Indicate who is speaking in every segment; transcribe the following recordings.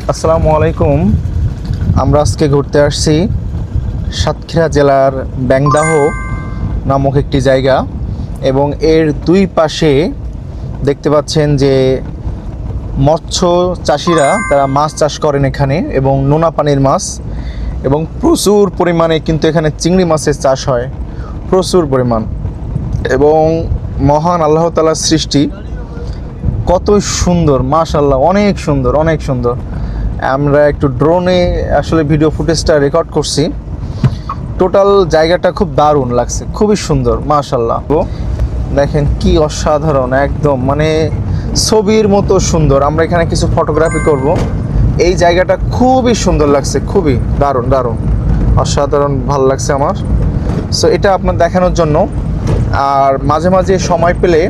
Speaker 1: আসসালামু আলাইকুম। আমরা আজকে ঘুরতে আসছি সাতক্ষীরা জেলার ব্যাংদাহ নামক একটি জায়গা এবং এর দুই পাশে দেখতে পাচ্ছেন যে মৎস্য চাষিরা তারা মাছ চাষ করেন এখানে এবং নোনা পানির মাছ এবং প্রচুর পরিমাণে কিন্তু এখানে চিংড়ি মাছের চাষ হয় প্রচুর পরিমাণ। এবং মহান আল্লাহ তাআলার সৃষ্টি কত সুন্দর, মাশাআল্লাহ, অনেক সুন্দর অনেক সুন্দর। আমরা একটু ড্রোনে আসলে ভিডিও ফুটেজটা রেকর্ড করছি। টোটাল জায়গাটা খুব দারুণ লাগছে, খুবই সুন্দর, মাশাআল্লাহ। দেখেন কি অসাধারণ, একদম মানে ছবির মতো সুন্দর। আমরা এখানে কিছু ফটোগ্রাফি করব। এই জায়গাটা খুবই সুন্দর লাগছে, খুবই দারুণ দারুণ, অসাধারণ ভালো লাগছে আমার। সো এটা আপনার দেখানোর জন্য। আর মাঝে মাঝে সময় পেলে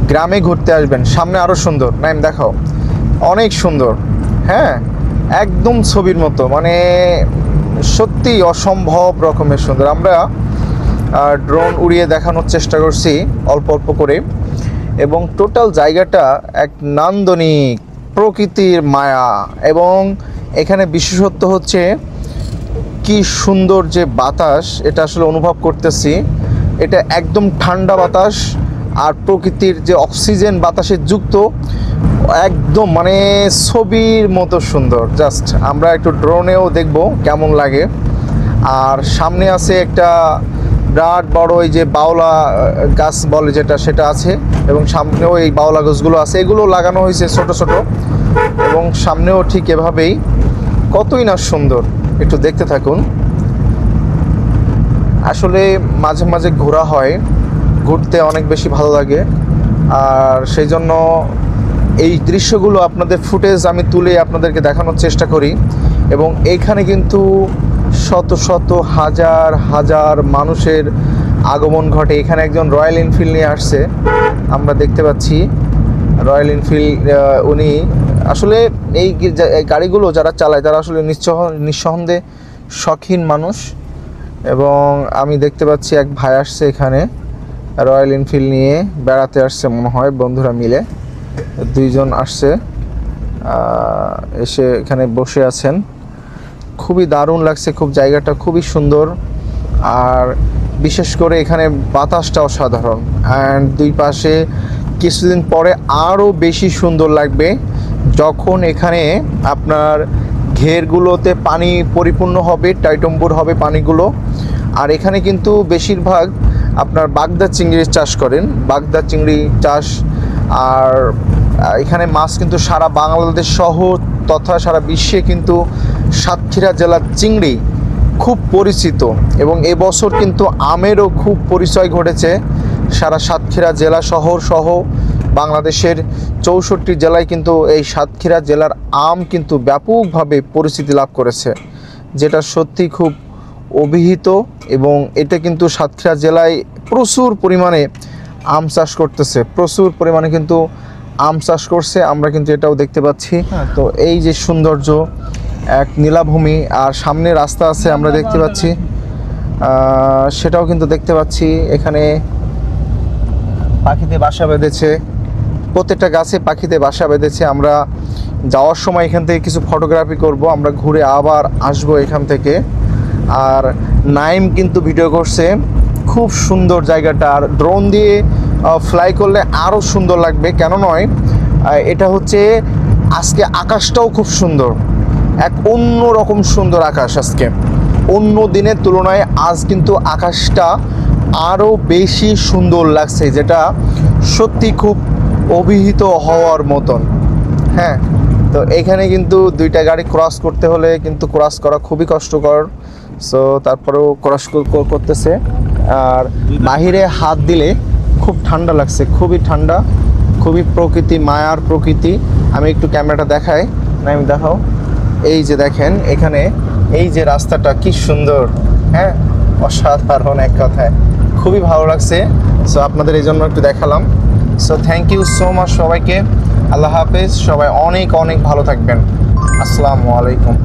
Speaker 1: গ্রামে ঘুরতে আসবেন, সামনে আরও সুন্দর। নাইম দেখাও, অনেক সুন্দর, হ্যাঁ, একদম ছবির মতো, মানে সত্যি অসম্ভব রকমের সুন্দর। আমরা ড্রোন উড়িয়ে দেখানোর চেষ্টা করছি অল্প অল্প করে এবং টোটাল জায়গাটা এক নান্দনিক প্রকৃতির মায়া। এবং এখানে বিশেষত্ব হচ্ছে কি সুন্দর যে বাতাস, এটা আসলে অনুভব করতেছি। এটা একদম ঠান্ডা বাতাস আর প্রকৃতির যে অক্সিজেন বাতাসে যুক্ত, একদম মানে ছবির মতো সুন্দর। জাস্ট আমরা একটু ড্রোনেও দেখব কেমন লাগে। আর সামনে আছে একটা বিরাট বড় এই যে বাওলা গাছ বলে যেটা, সেটা আছে এবং সামনেও এই বাওলা গাছগুলো আছে, এগুলো লাগানো হয়েছে ছোট ছোট। এবং সামনেও ঠিক এভাবেই, কতই না সুন্দর, একটু দেখতে থাকুন। আসলে মাঝে মাঝে ঘোরা হয়, ঘুরতে অনেক বেশি ভালো লাগে। আর সেই জন্য এই দৃশ্যগুলো আপনাদের ফুটেজ আমি তুলে আপনাদেরকে দেখানোর চেষ্টা করি। এবং এইখানে কিন্তু শত শত হাজার হাজার মানুষের আগমন ঘটে। এখানে একজন রয়্যাল এনফিল্ড নিয়ে আসছে, আমরা দেখতে পাচ্ছি রয়্যাল এনফিল্ড। উনি আসলে এই গাড়িগুলো যারা চালায় তারা আসলে নিঃসন্দেহে শখিন মানুষ। এবং আমি দেখতে পাচ্ছি এক ভাই আসছে এখানে রয়্যাল এনফিল্ড নিয়ে বেড়াতে আসছে মনে হয়, বন্ধুরা মিলে দুইজন আসছে, এসে এখানে বসে আছেন। খুবই দারুণ লাগছে, খুব জায়গাটা খুবই সুন্দর। আর বিশেষ করে এখানে বাতাসটা অসাধারণ। অ্যান্ড দুই পাশে কিছুদিন পরে আরও বেশি সুন্দর লাগবে যখন এখানে আপনার ঘেরগুলোতে পানি পরিপূর্ণ হবে, টইটম্বুর হবে পানিগুলো। আর এখানে কিন্তু বেশিরভাগ আপনার বাগদা চিংড়ির চাষ করেন, বাগদা চিংড়ি চাষ। আর এখানে মাছ কিন্তু সারা বাংলাদেশ সহ তথা সারা বিশ্বে কিন্তু সাতক্ষীরা জেলার চিংড়ি খুব পরিচিত। এবং এবছর কিন্তু আমেরও খুব পরিচয় ঘটেছে সারা সাতক্ষীরা জেলা শহর সহ বাংলাদেশের 64 জেলায় কিন্তু এই সাতক্ষীরা জেলার আম কিন্তু ব্যাপকভাবে পরিচিতি লাভ করেছে, যেটা সত্যি খুব অভিহিত। এবং এটা কিন্তু সাতক্ষীরা জেলায় প্রচুর পরিমাণে আম চাষ করতেছে, প্রচুর পরিমাণে কিন্তু আম চাষ করছে, আমরা কিন্তু এটাও দেখতে পাচ্ছি। তো এই যে সৌন্দর্য, এক নীলাভূমি, আর সামনে রাস্তা আছে আমরা দেখতে পাচ্ছি, সেটাও কিন্তু দেখতে পাচ্ছি। এখানে পাখিতে বাসা বেঁধেছে, প্রত্যেকটা গাছে পাখিতে বাসা বেঁধেছে। আমরা যাওয়ার সময় এখান থেকে কিছু ফটোগ্রাফি করব, আমরা ঘুরে আবার আসবো এখান থেকে। আর নাইম কিন্তু ভিডিও করছে, খুব সুন্দর জায়গাটা। আর ড্রোন দিয়ে ফ্লাই করলে আরও সুন্দর লাগবে, কেন নয়, এটা হচ্ছে আজকে আকাশটাও খুব সুন্দর, এক অন্য রকম সুন্দর আকাশ আজকে। অন্য দিনের তুলনায় আজ কিন্তু আকাশটা আরও বেশি সুন্দর লাগছে, যেটা সত্যি খুব অভিহিত হওয়ার মতন। হ্যাঁ, তো এখানে কিন্তু দুইটা গাড়ি ক্রস করতে হলে কিন্তু ক্রস করা খুবই কষ্টকর। সো তারপরেও ক্রস করতেছে। আর বাহিরে হাত দিলে খুব ঠান্ডা লাগছে, খুবই ঠান্ডা, খুবই প্রকৃতি, মায়ার প্রকৃতি। আমি একটু ক্যামেরাটা দেখাই, না আমি দেখাও। এই যে দেখেন এখানে এই যে রাস্তাটা কি সুন্দর, হ্যাঁ, অসাধারণ এক কথায়, খুবই ভালো লাগছে। সো আপনাদের এই জন্য একটু দেখালাম। So thank you so much সবাইকে, আল্লাহ হাফেজ, সবাই অনেক অনেক ভালো থাকবেন। আসসালামু আলাইকুম।